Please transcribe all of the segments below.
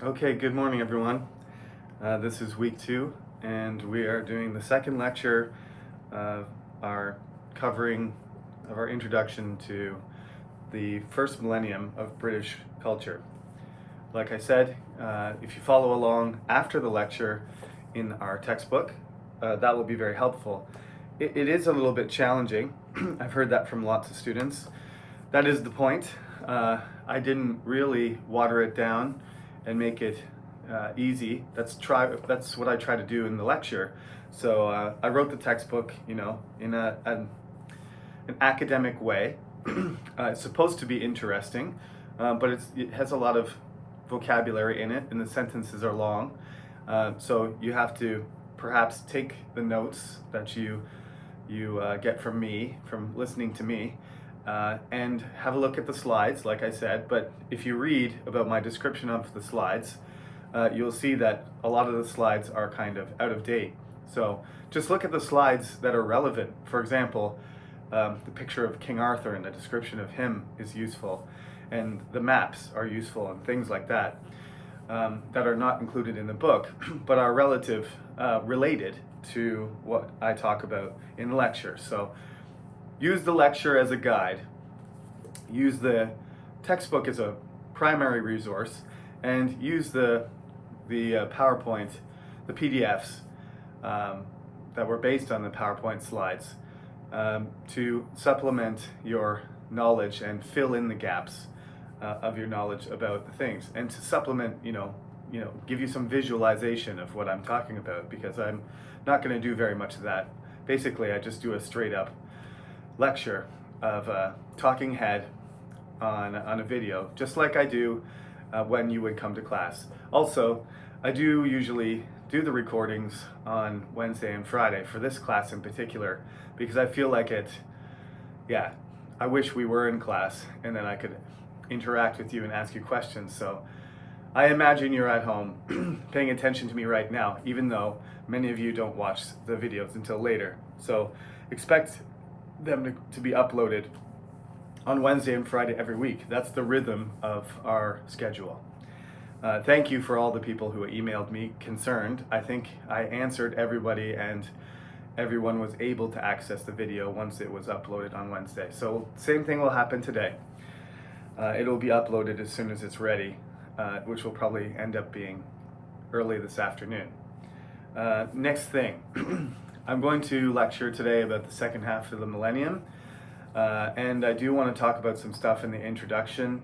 Okay, good morning everyone. This is week 2 and we are doing the second lecture of our covering of our introduction to the first millennium of British culture. Like I said, if you follow along after the lecture in our textbook, that will be very helpful. It is a little bit challenging. I've heard that from lots of students. That is the point. I didn't really water it down and make it easy. That's what I try to do in the lecture. So I wrote the textbook, in an academic way. It's supposed to be interesting, but it has a lot of vocabulary in it, and the sentences are long. So you have to perhaps take the notes that you get from me, from listening to me, and have a look at the slides, like I said. But if you read about my description of the slides, you'll see that a lot of the slides are kind of out of date. So just look at the slides that are relevant. For example, the picture of King Arthur and the description of him is useful, and the maps are useful, and things like that that are not included in the book, but are related to what I talk about in the lecture. So use the lecture as a guide, use the textbook as a primary resource, and use the PowerPoint, the PDFs that were based on the PowerPoint slides to supplement your knowledge and fill in the gaps of your knowledge about the things, and to supplement, give you some visualization of what I'm talking about, because I'm not going to do very much of that. Basically, I just do a straight up lecture of a talking head on a video, just like I do when you would come to class. Also, I do usually do the recordings on Wednesday and Friday for this class in particular, because I feel like I wish we were in class and then I could interact with you and ask you questions. So I imagine you're at home paying attention to me right now, even though many of you don't watch the videos until later. So expect them to be uploaded on Wednesday and Friday every week. That's the rhythm of our schedule. Thank you for all the people who emailed me concerned. I think I answered everybody, and everyone was able to access the video once it was uploaded on Wednesday. So same thing will happen today. It'll be uploaded as soon as it's ready, which will probably end up being early this afternoon. Next thing, I'm going to lecture today about the second half of the millennium, and I do want to talk about some stuff in the introduction,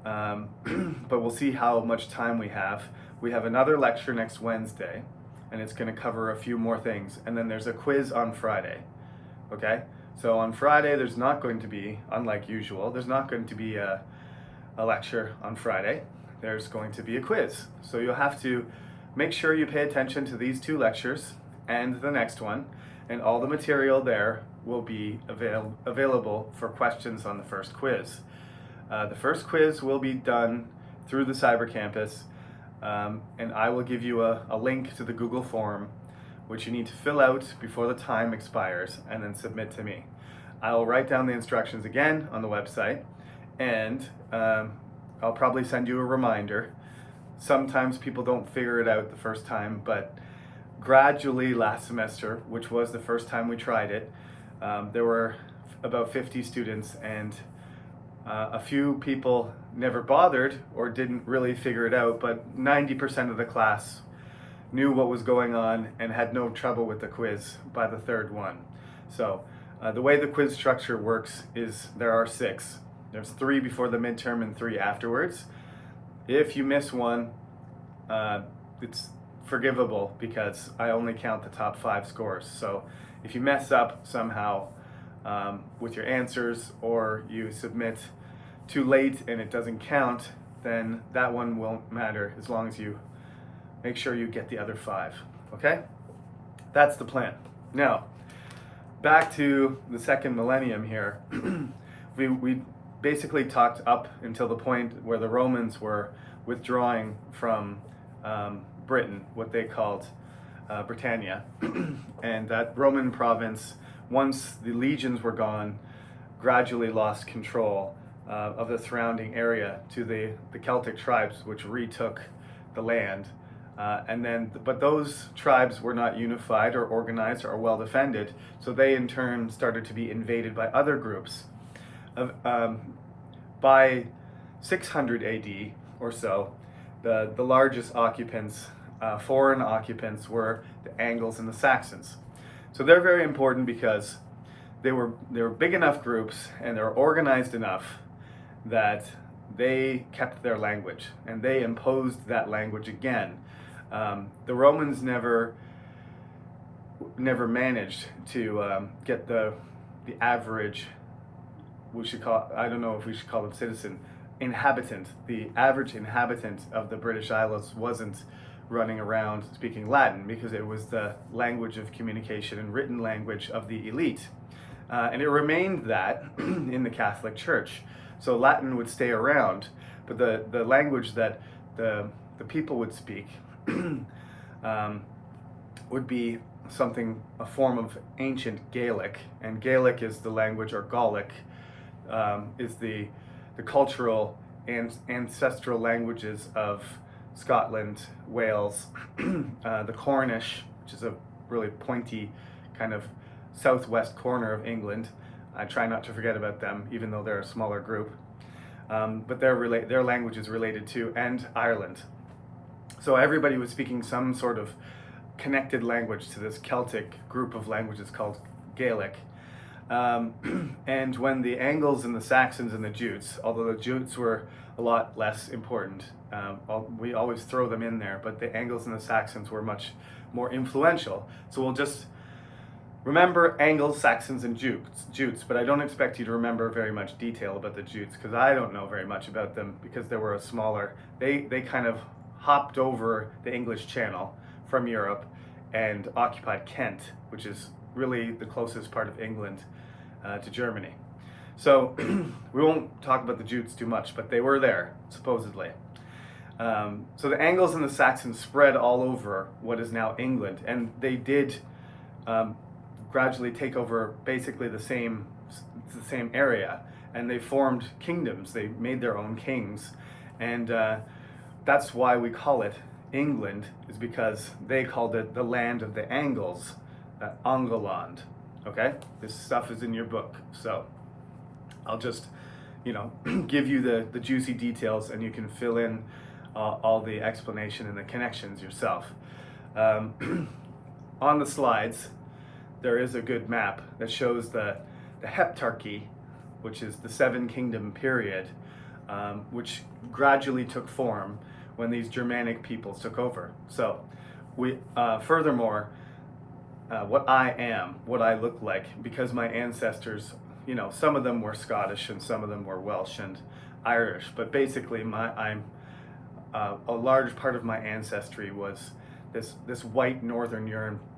but we'll see how much time we have. We have another lecture next Wednesday, and it's going to cover a few more things, and then there's a quiz on Friday. Okay? So on Friday, there's not going to be, unlike usual, there's not going to be a lecture on Friday. There's going to be a quiz. So you'll have to make sure you pay attention to these 2 lectures and the next one, and all the material there will be available for questions on the first quiz. The first quiz will be done through the Cyber Campus, and I will give you a link to the Google form, which you need to fill out before the time expires and then submit to me. I'll write down the instructions again on the website, and I'll probably send you a reminder. Sometimes people don't figure it out the first time, but gradually last semester, which was the first time we tried it, there were about 50 students, and a few people never bothered or didn't really figure it out, but 90% of the class knew what was going on and had no trouble with the quiz by the 3rd one. So the way the quiz structure works is there are 6. There's 3 before the midterm and 3 afterwards. If you miss one, it's forgivable, because I only count the top 5 scores. So if you mess up somehow with your answers, or you submit too late and it doesn't count, then that one won't matter, as long as you make sure you get the other 5. Okay? That's the plan. Now, back to the second millennium here. we basically talked up until the point where the Romans were withdrawing from Britain, what they called Britannia. And that Roman province, once the legions were gone, gradually lost control of the surrounding area to the Celtic tribes, which retook the land. But those tribes were not unified or organized or well defended, so they in turn started to be invaded by other groups. By 600 AD or so, the largest occupants, foreign occupants, were the Angles and the Saxons. So they're very important because they were big enough groups and they were organized enough that they kept their language and they imposed that language again. The Romans never managed to get the average, we should call, I don't know if we should call them citizen, inhabitant. The average inhabitant of the British Isles wasn't running around speaking Latin because it was the language of communication and written language of the elite. And it remained that in the Catholic Church. So Latin would stay around, but the language that the people would speak would be a form of ancient Gaelic, and Gaelic is the language, or Gallic is the cultural and ancestral languages of Scotland, Wales, the Cornish, which is a really pointy kind of southwest corner of England. I try not to forget about them, even though they're a smaller group. But their language is related to, and Ireland. So everybody was speaking some sort of connected language to this Celtic group of languages called Gaelic. And when the Angles and the Saxons and the Jutes, although the Jutes were a lot less important, we always throw them in there, but the Angles and the Saxons were much more influential. So we'll just remember Angles, Saxons, and Jutes, but I don't expect you to remember very much detail about the Jutes, because I don't know very much about them, because they were a smaller, they kind of hopped over the English Channel from Europe and occupied Kent, which is really the closest part of England to Germany. So we won't talk about the Jutes too much, but they were there, supposedly. So the Angles and the Saxons spread all over what is now England, and they did gradually take over basically the same area, and they formed kingdoms. They made their own kings, and that's why we call it England, is because they called it the land of the Angles, Angoland. Okay, this stuff is in your book, so I'll just give you the juicy details, and you can fill in all the explanation and the connections yourself. On the slides there is a good map that shows the Heptarchy, which is the Seven Kingdom period, which gradually took form when these Germanic peoples took over. So we furthermore, what I am, what I look like, because my ancestors, some of them were Scottish and some of them were Welsh and Irish, but basically I'm a large part of my ancestry was this white Northern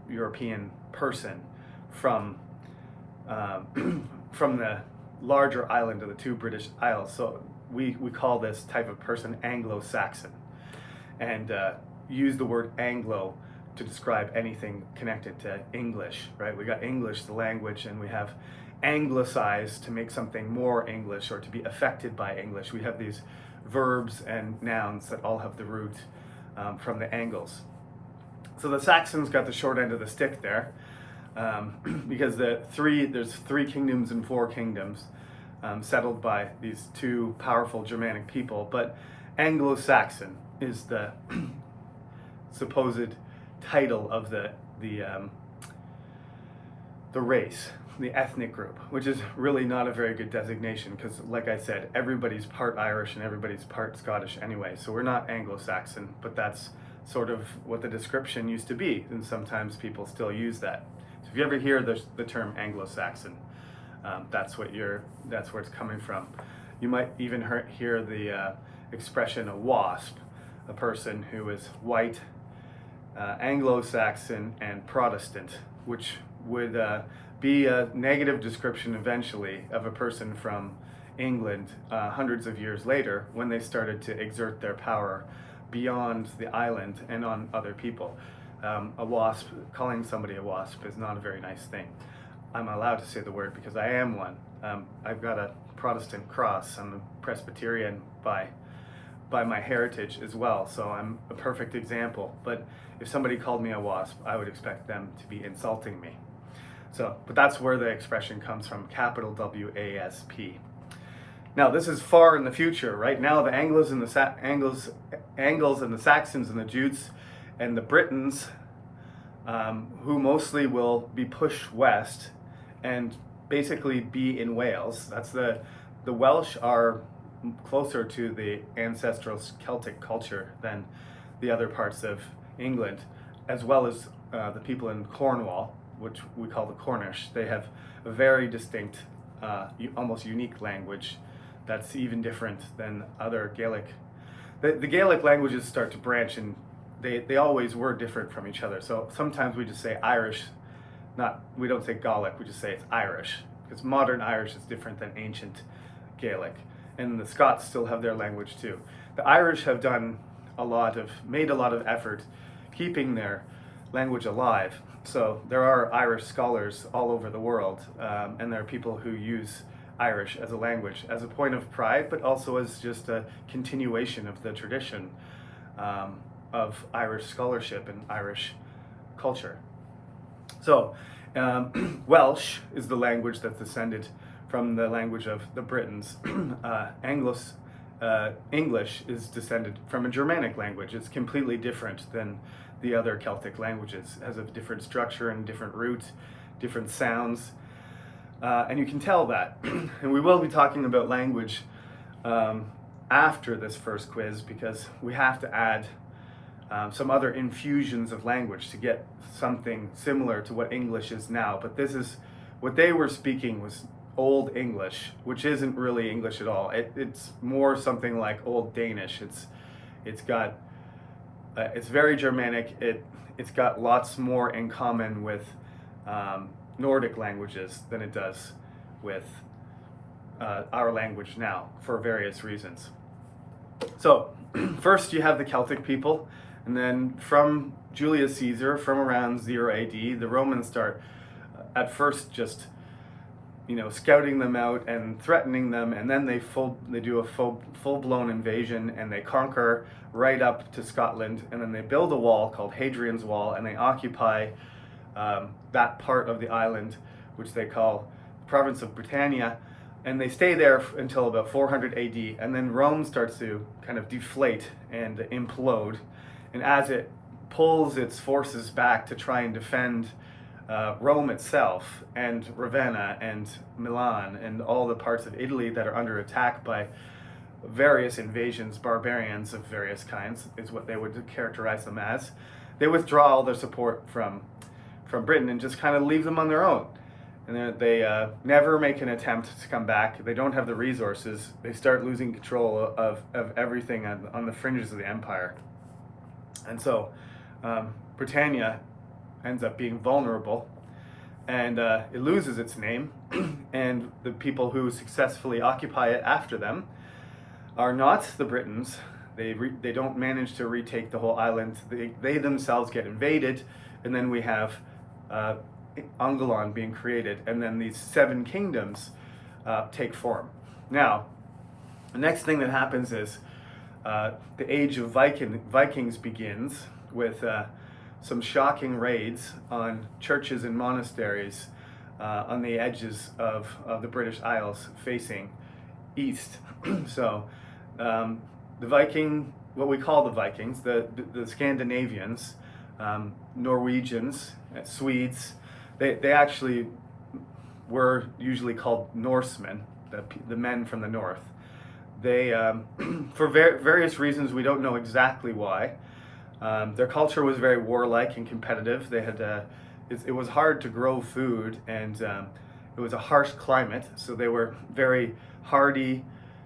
European person from the larger island of the two British Isles. So we call this type of person Anglo-Saxon, and use the word Anglo to describe anything connected to English, right? We got English, the language, and we have anglicized to make something more English or to be affected by English. We have these verbs and nouns that all have the root from the Angles. So the Saxons got the short end of the stick there, because there's three kingdoms and four kingdoms settled by these two powerful Germanic people, but Anglo-Saxon is the supposed title of the race, the ethnic group, which is really not a very good designation, because like I said, everybody's part Irish and everybody's part Scottish anyway, so we're not Anglo-Saxon, but that's sort of what the description used to be, and sometimes people still use that. So if you ever hear the term Anglo-Saxon, that's where it's coming from. You might even hear the expression a WASP, a person who is white, Anglo-Saxon, and Protestant, which would be a negative description eventually of a person from England hundreds of years later, when they started to exert their power beyond the island and on other people. A WASP, calling somebody a WASP is not a very nice thing. I'm allowed to say the word because I am one. I've got a Protestant cross. I'm a Presbyterian by by my heritage as well, so I'm a perfect example. But if somebody called me a wasp, I would expect them to be insulting me. So, but that's where the expression comes from, capital W-A-S-P. Now, this is far in the future. Right now, the Angles and the Angles and the Saxons and the Jutes and the Britons, who mostly will be pushed west and basically be in Wales. That's the Welsh are closer to the ancestral Celtic culture than the other parts of England, as well as the people in Cornwall, which we call the Cornish. They have a very distinct, almost unique language that's even different than other Gaelic. The Gaelic languages start to branch, and they always were different from each other. So sometimes we just say Irish, we don't say Gaelic, we just say it's Irish, because modern Irish is different than ancient Gaelic. And the Scots still have their language too. The Irish have made a lot of effort keeping their language alive. So there are Irish scholars all over the world, and there are people who use Irish as a language, as a point of pride, but also as just a continuation of the tradition of Irish scholarship and Irish culture. So Welsh is the language that's descended from the language of the Britons. English is descended from a Germanic language. It's completely different than the other Celtic languages. It has a different structure and different root, different sounds. And you can tell that. And we will be talking about language after this first quiz, because we have to add some other infusions of language to get something similar to what English is now. But this is what they were speaking was Old English, which isn't really English at all. It's more something like Old Danish. It's very Germanic. It's got lots more in common with Nordic languages than it does with our language now, for various reasons. So first you have the Celtic people, and then from Julius Caesar, from around 0 AD, the Romans start at first just scouting them out and threatening them, and then they do a full-blown invasion, and they conquer right up to Scotland, and then they build a wall called Hadrian's Wall, and they occupy that part of the island, which they call the province of Britannia, and they stay there until about 400 AD, and then Rome starts to kind of deflate and implode, and as it pulls its forces back to try and defend Rome itself and Ravenna and Milan and all the parts of Italy that are under attack by various invasions, barbarians of various kinds is what they would characterize them as. They withdraw all their support from Britain and just kind of leave them on their own. And they never make an attempt to come back. They don't have the resources. They start losing control of everything on the fringes of the empire. And so Britannia ends up being vulnerable, and it loses its name, and the people who successfully occupy it after them are not the Britons. They don't manage to retake the whole island. They themselves get invaded, and then we have Ungolon being created, and then these 7 kingdoms take form. Now, the next thing that happens is the age of Vikings begins with some shocking raids on churches and monasteries on the edges of the British Isles facing east. So what we call the Vikings, the Scandinavians, Norwegians, Swedes, they actually were usually called Norsemen, the men from the north. They, for various reasons, we don't know exactly why. Their culture was very warlike and competitive. They had it was hard to grow food, and it was a harsh climate, so they were very hardy,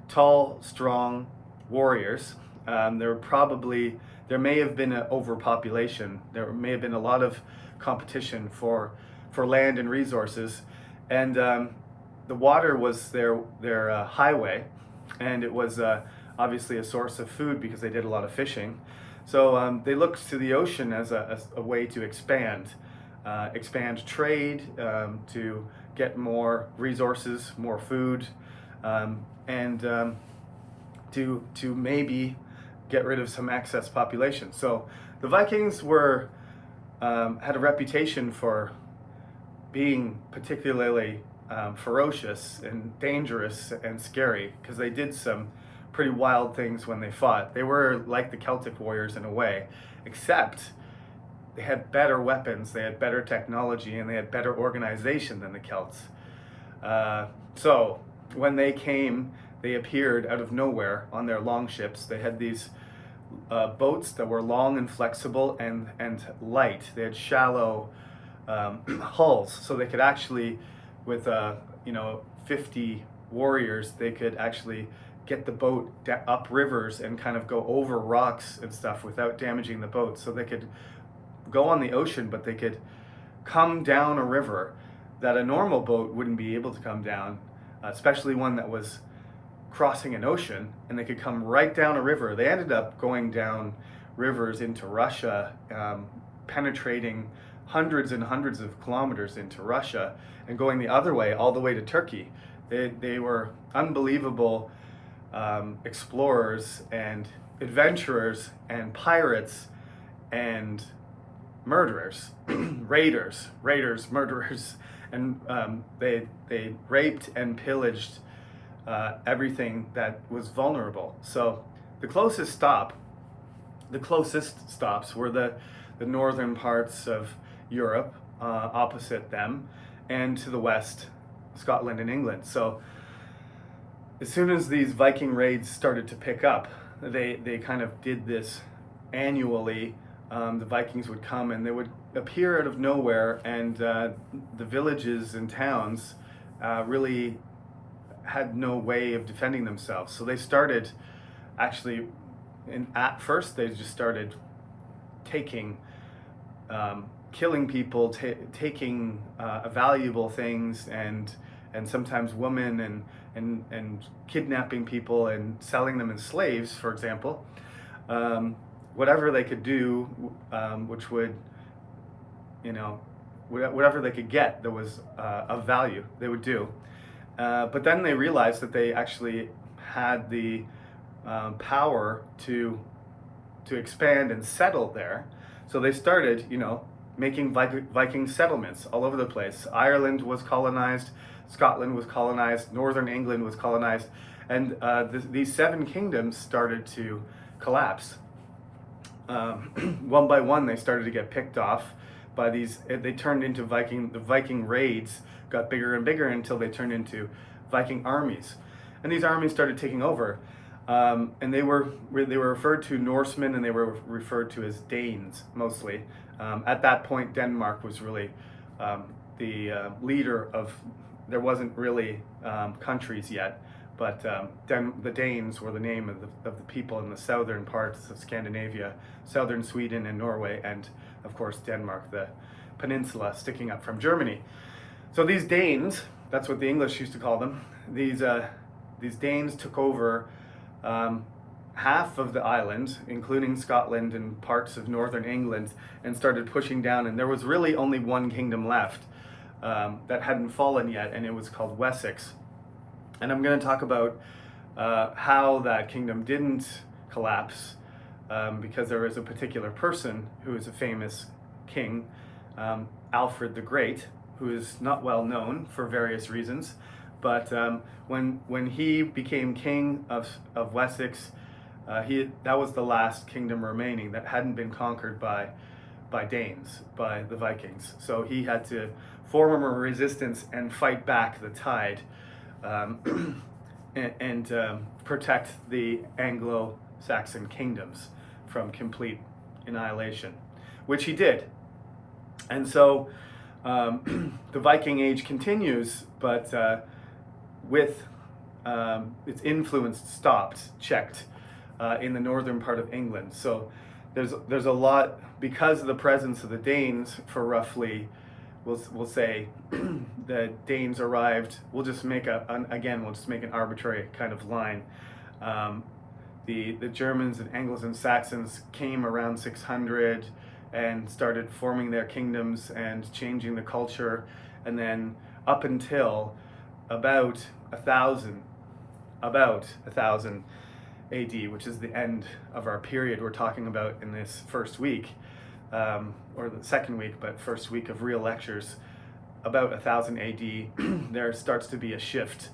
tall, strong warriors. There may have been an overpopulation. There may have been a lot of competition for land and resources, and the water was their highway, and it was obviously a source of food because they did a lot of fishing. So they looked to the ocean as a way to expand trade, to get more resources, more food, and to maybe get rid of some excess population. So the Vikings were had a reputation for being particularly ferocious and dangerous and scary, because they did some pretty wild things when they fought. They were like the Celtic warriors in a way, except they had better weapons, they had better technology, and they had better organization than the Celts. So when they came, they appeared out of nowhere on their long ships. They had these boats that were long and flexible and light. They had shallow hulls, so they could actually, with 50 warriors, they could actually get the boat up rivers and kind of go over rocks and stuff without damaging the boat. So they could go on the ocean, but they could come down a river that a normal boat wouldn't be able to come down, especially one that was crossing an ocean, and they could come right down a river. They ended up going down rivers into Russia, penetrating hundreds and hundreds of kilometers into Russia, and going the other way, all the way to Turkey. They were unbelievable explorers and adventurers and pirates and murderers, raiders, murderers, and they raped and pillaged everything that was vulnerable. So the closest stops were the northern parts of Europe, opposite them, and to the west, Scotland and England. So as soon as these Viking raids started to pick up, they kind of did this annually. The Vikings would come and they would appear out of nowhere, and the villages and towns really had no way of defending themselves. So they started actually, at first they just started taking, killing people, taking valuable things, and sometimes women, and kidnapping people and selling them as slaves, for example. Whatever they could do, which would, whatever they could get that was of value, they would do. But then they realized that they actually had the power to expand and settle there. So they started, making Viking settlements all over the place. Ireland was colonized, Scotland was colonized, northern England was colonized, and these 7 kingdoms started to collapse. One by one, they started to get picked off by these. They turned into the Viking raids got bigger and bigger until they turned into Viking armies, and these armies started taking over. And they were referred to Norsemen, and they were referred to as Danes mostly. At that point, Denmark was really the leader of. There wasn't really countries yet, but the Danes were the name of the people in the southern parts of Scandinavia, southern Sweden and Norway, and of course Denmark, the peninsula sticking up from Germany. So these Danes, that's what the English used to call them. These Danes took over half of the island, including Scotland and parts of northern England, and started pushing down. And there was really only one kingdom left that hadn't fallen yet, and it was called Wessex. And I'm going to talk about how that kingdom didn't collapse, because there was a particular person who is a famous king, Alfred the Great, who is not well known for various reasons. But when he became king of Wessex, that was the last kingdom remaining that hadn't been conquered by Danes, by the Vikings. So he had to form a resistance and fight back the tide, and protect the Anglo-Saxon kingdoms from complete annihilation, which he did. And so the Viking Age continues, but with its influence checked in the northern part of England. So there's a lot, because of the presence of the Danes for roughly, we'll say the Danes arrived. We'll just make an arbitrary kind of line. The Germans and Anglos and Saxons came around 600 and started forming their kingdoms and changing the culture, and then up until about 1000, AD, which is the end of our period we're talking about in this first week, or the second week, but first week of real lectures, about 1000 AD, there starts to be a shift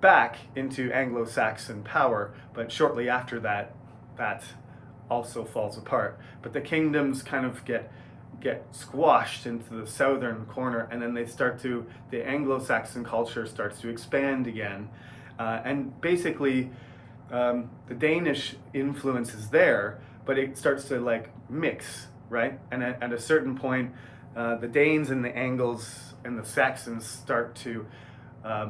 back into Anglo-Saxon power, but shortly after that, that also falls apart. But the kingdoms kind of get squashed into the southern corner, and then the Anglo-Saxon culture starts to expand again, and basically the Danish influence is there, but it starts to like mix, right? And at a certain point, the Danes and the Angles and the Saxons start to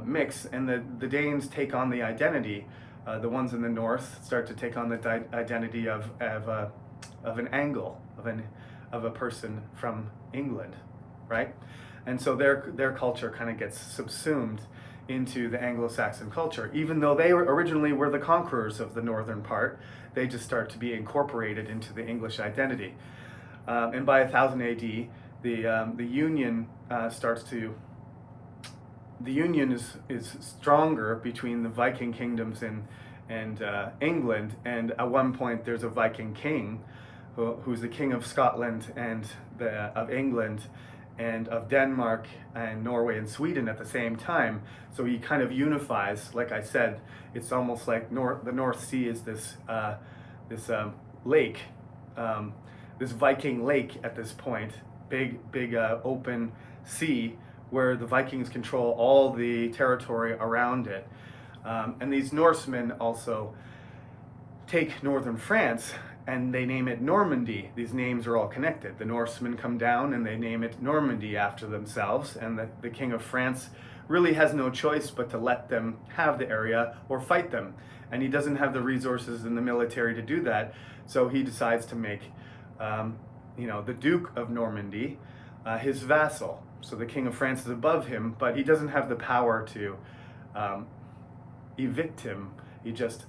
mix, and the Danes take on the identity. The ones in the north start to take on the identity of an Angle, of a person from England, right? And so their culture kind of gets subsumed into the Anglo-Saxon culture. Even though they originally were the conquerors of the northern part, they just start to be incorporated into the English identity. And by 1000 AD, the union is stronger between the Viking kingdoms and England. And at one point, there's a Viking king who's the king of Scotland and of England and of Denmark and Norway and Sweden at the same time. So he kind of unifies. Like I said, it's almost like the North Sea is this lake, this Viking lake at this point, big open sea where the Vikings control all the territory around it. And these Norsemen also take northern France and they name it Normandy. These names are all connected. The Norsemen come down and they name it Normandy after themselves, and the King of France really has no choice but to let them have the area or fight them. And he doesn't have the resources in the military to do that, so he decides to make the Duke of Normandy his vassal. So the King of France is above him, but he doesn't have the power to evict him. He just,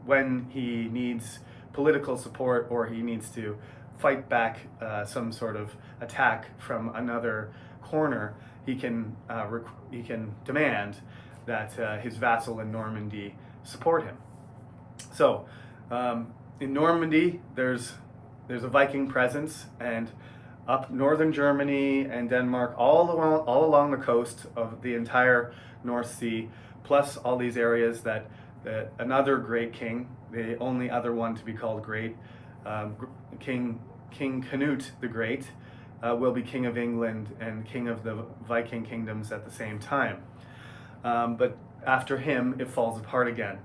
when he needs political support or he needs to fight back some sort of attack from another corner, he can demand that his vassal in Normandy support him. So in Normandy, there's a Viking presence, and up northern Germany and Denmark, all along the coast of the entire North Sea, plus all these areas that another great king, the only other one to be called great, King Canute the Great, will be king of England and king of the Viking kingdoms at the same time. But after him, it falls apart again.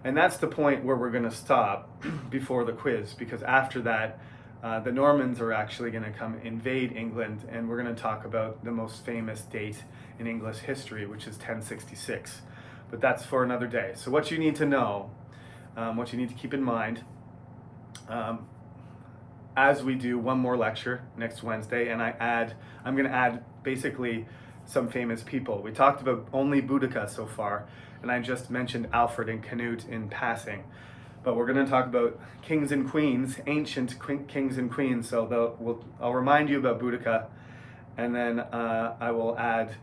And that's the point where we're going to stop before the quiz, because after that, the Normans are actually going to come invade England, and we're going to talk about the most famous date in English history, which is 1066. But that's for another day. So what you need to know, what you need to keep in mind, as we do one more lecture next Wednesday, and I'm going to add basically some famous people. We talked about only Boudica so far, and I just mentioned Alfred and Canute in passing. But we're going to talk about kings and queens, ancient kings and queens. So I'll remind you about Boudica, and then I will add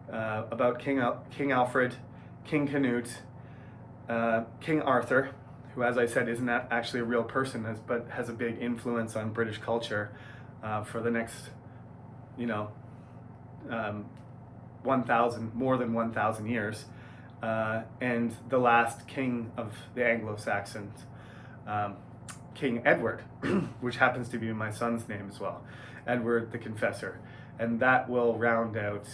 about King Alfred, King Canute, King Arthur, who, as I said, isn't actually a real person, but has a big influence on British culture for the next, more than 1,000 years. And the last king of the Anglo-Saxons, King Edward, which happens to be my son's name as well, Edward the Confessor. And that will round out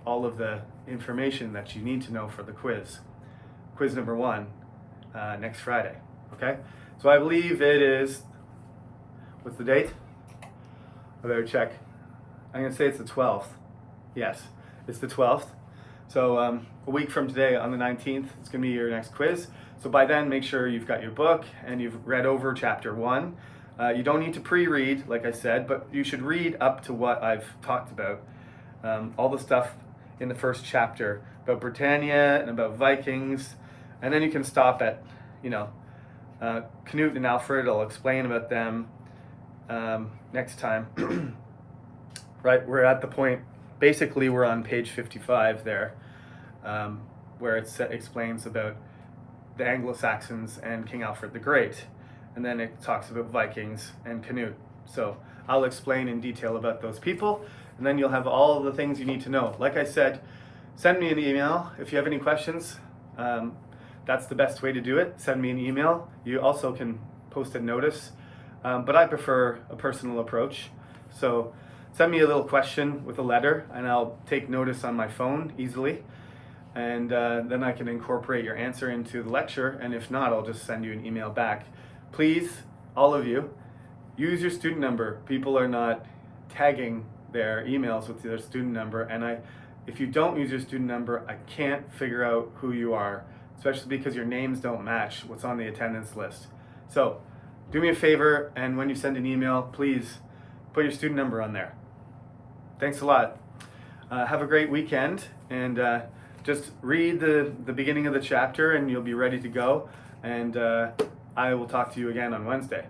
all of the information that you need to know for the quiz. Quiz number 1, next Friday, okay? So I believe it is, what's the date? I better check. I'm gonna say it's the 12th. Yes, it's the 12th. So a week from today, on the 19th, it's going to be your next quiz. So by then, make sure you've got your book and you've read over chapter 1. You don't need to pre-read, like I said, but you should read up to what I've talked about. All the stuff in the first chapter about Britannia and about Vikings. And then you can stop at, Canute and Alfred. I'll explain about them next time. Right, we're at the point, basically we're on page 55 there, where it explains about the Anglo-Saxons and King Alfred the Great. And then it talks about Vikings and Canute. So I'll explain in detail about those people, and then you'll have all the things you need to know. Like I said, send me an email if you have any questions. That's the best way to do it. Send me an email. You also can post a notice, but I prefer a personal approach. So send me a little question with a letter, and I'll take notice on my phone easily. And then I can incorporate your answer into the lecture, and if not, I'll just send you an email back. Please, all of you, use your student number. People are not tagging their emails with their student number, and if you don't use your student number, I can't figure out who you are, especially because your names don't match what's on the attendance list. So do me a favor, and when you send an email, please put your student number on there. Thanks a lot. Have a great weekend, and just read the beginning of the chapter and you'll be ready to go, and I will talk to you again on Wednesday.